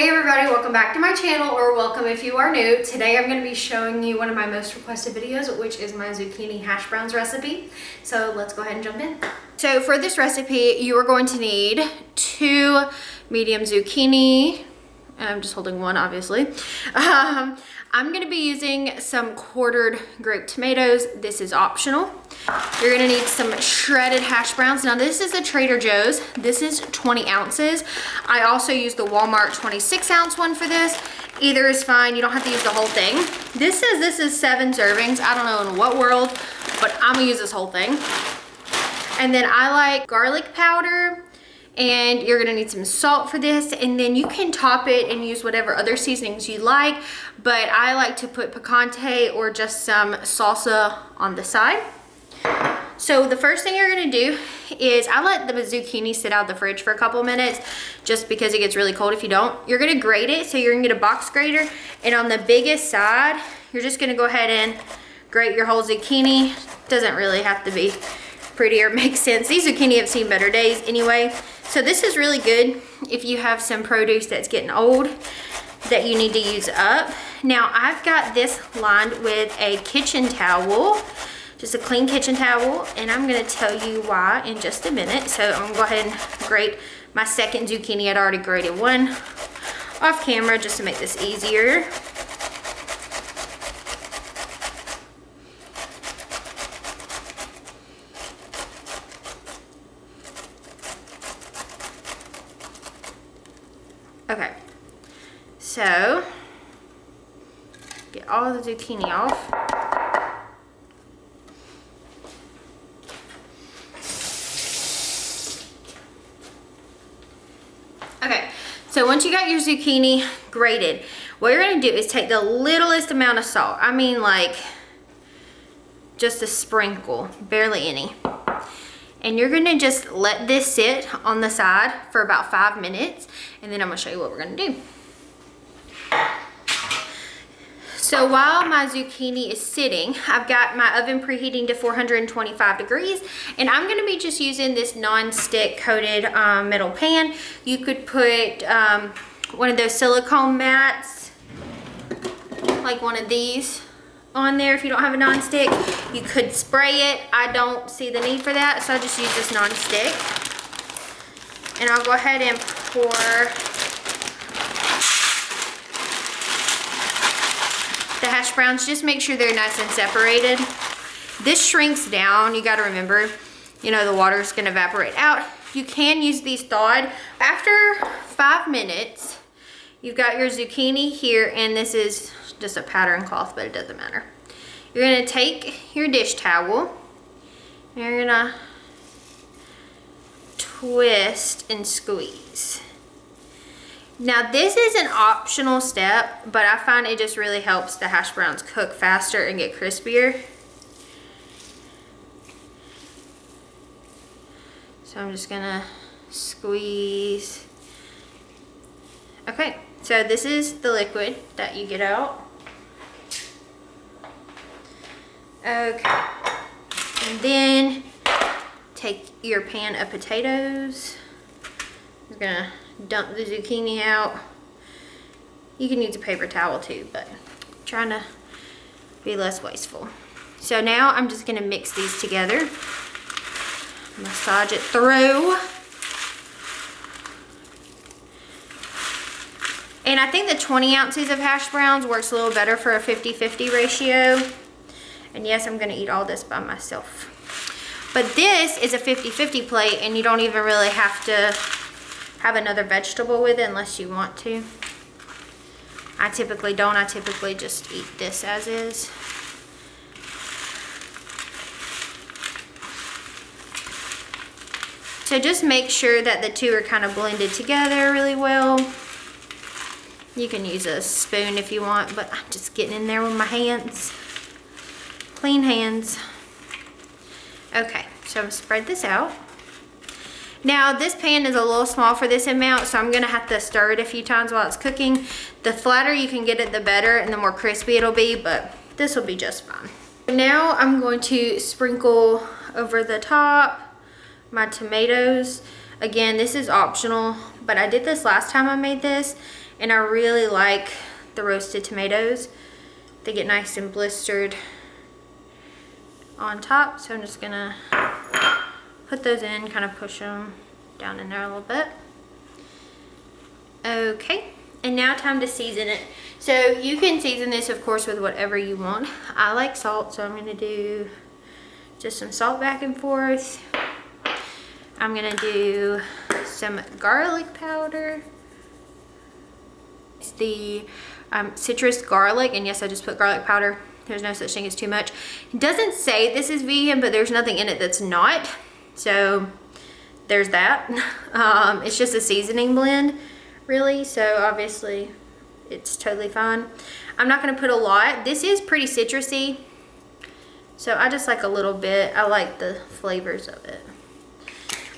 Hey everybody, welcome back to my channel, or welcome if you are new. Today I'm going to be showing you one of my most requested videos, which is my zucchini hash browns recipe. So let's go ahead and jump in. So for this recipe, you are going to need 2 medium zucchini. I'm just holding one, obviously. I'm going to be using some quartered grape tomatoes. This is optional. You're going to need some shredded hash browns. Now this is a Trader Joe's. This is 20 ounces. I also use the Walmart 26 ounce one for this. Either is fine. You don't have to use the whole thing. This says this is 7 servings. I don't know in what world, but I'm going to use this whole thing. And then I like garlic powder. And you're gonna need some salt for this, and then you can top it and use whatever other seasonings you like, but I like to put picante or just some salsa on the side. So the first thing you're gonna do is I let the zucchini sit out of the fridge for a couple minutes just because it gets really cold if you don't. You're gonna grate it, so you're gonna get a box grater, and on the biggest side, you're just gonna go ahead and grate your whole zucchini. Doesn't really have to be pretty or make sense. These zucchini have seen better days anyway. So this is really good if you have some produce that's getting old that you need to use up. Now I've got this lined with a kitchen towel, just a clean kitchen towel, and I'm gonna tell you why in just a minute. So I'm gonna go ahead and grate my second zucchini. I'd already grated one off camera just to make this easier. Okay, so get all the zucchini off. Okay, so once you got your zucchini grated, what you're gonna do is take the littlest amount of salt. I mean like just a sprinkle, barely any. And you're gonna just let this sit on the side for about 5 minutes, and then I'm gonna show you what we're gonna do. So while my zucchini is sitting, I've got my oven preheating to 425 degrees, and I'm gonna be just using this non-stick coated metal pan. You could put one of those silicone mats, like one of these, on there if you don't have a non-stick. You could spray it. I don't see the need for that, so I just use this non-stick. And I'll go ahead and pour the hash browns. Just make sure they're nice and separated. This shrinks down. You got to remember, you know, the water's going to evaporate out. You can use these thawed. After 5 minutes, you've got your zucchini here, and this is just a pattern cloth, but it doesn't matter. You're gonna take your dish towel, and you're gonna twist and squeeze. Now this is an optional step, but I find it just really helps the hash browns cook faster and get crispier. So I'm just gonna squeeze. Okay, so this is the liquid that you get out. Okay, and then take your pan of potatoes. I'm gonna dump the zucchini out. You can use a paper towel too, but I'm trying to be less wasteful. So now I'm just gonna mix these together, massage it through. And I think the 20 ounces of hash browns works a little better for a 50-50 ratio. And yes, I'm gonna eat all this by myself. But this is a 50-50 plate, and you don't even really have to have another vegetable with it unless you want to. I typically don't. I typically just eat this as is. So just make sure that the two are kind of blended together really well. You can use a spoon if you want, but I'm just getting in there with my hands. Clean hands. Okay, so I'm gonna spread this out. Now this pan is a little small for this amount, so I'm gonna have to stir it a few times while it's cooking. The flatter you can get it, the better, and the more crispy it'll be, but this will be just fine. Now I'm going to sprinkle over the top my tomatoes. Again, this is optional, but I did this last time I made this, And I really like the roasted tomatoes. They get nice and blistered on top. So I'm just gonna put those in, kind of push them down in there a little bit. Okay, and now time to season it. So you can season this, of course, with whatever you want. I like salt, so I'm gonna do just some salt back and forth. I'm gonna do some garlic powder. It's the citrus garlic, and yes, I just put garlic powder. There's no such thing as too much. It doesn't say this is vegan, but there's nothing in it that's not. So there's that. It's just a seasoning blend, really. So obviously it's totally fine. I'm not gonna put a lot. This is pretty citrusy, so I just like a little bit. I like the flavors of it.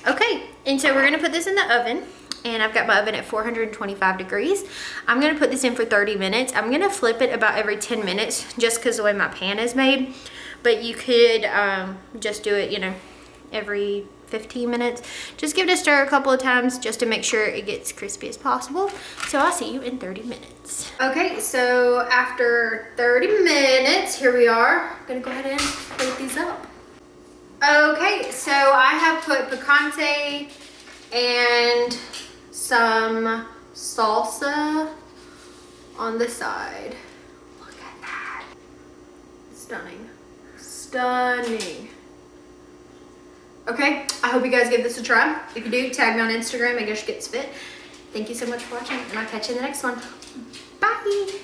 Okay, and so we're gonna put this in the oven, and I've got my oven at 425 degrees. I'm gonna put this in for 30 minutes. I'm gonna flip it about every 10 minutes just because the way my pan is made, but you could just do it, you know, every 15 minutes. Just give it a stir a couple of times just to make sure it gets crispy as possible. So I'll see you in 30 minutes. Okay, so after 30 minutes, here we are. I'm gonna go ahead and plate these up. Okay, so I have put picante and some salsa on the side. Look at that. Stunning. Stunning. Okay, I hope you guys give this a try. If you do, tag me on Instagram, I guess Gets Fit. Thank you so much for watching, and I'll catch you in the next one. Bye.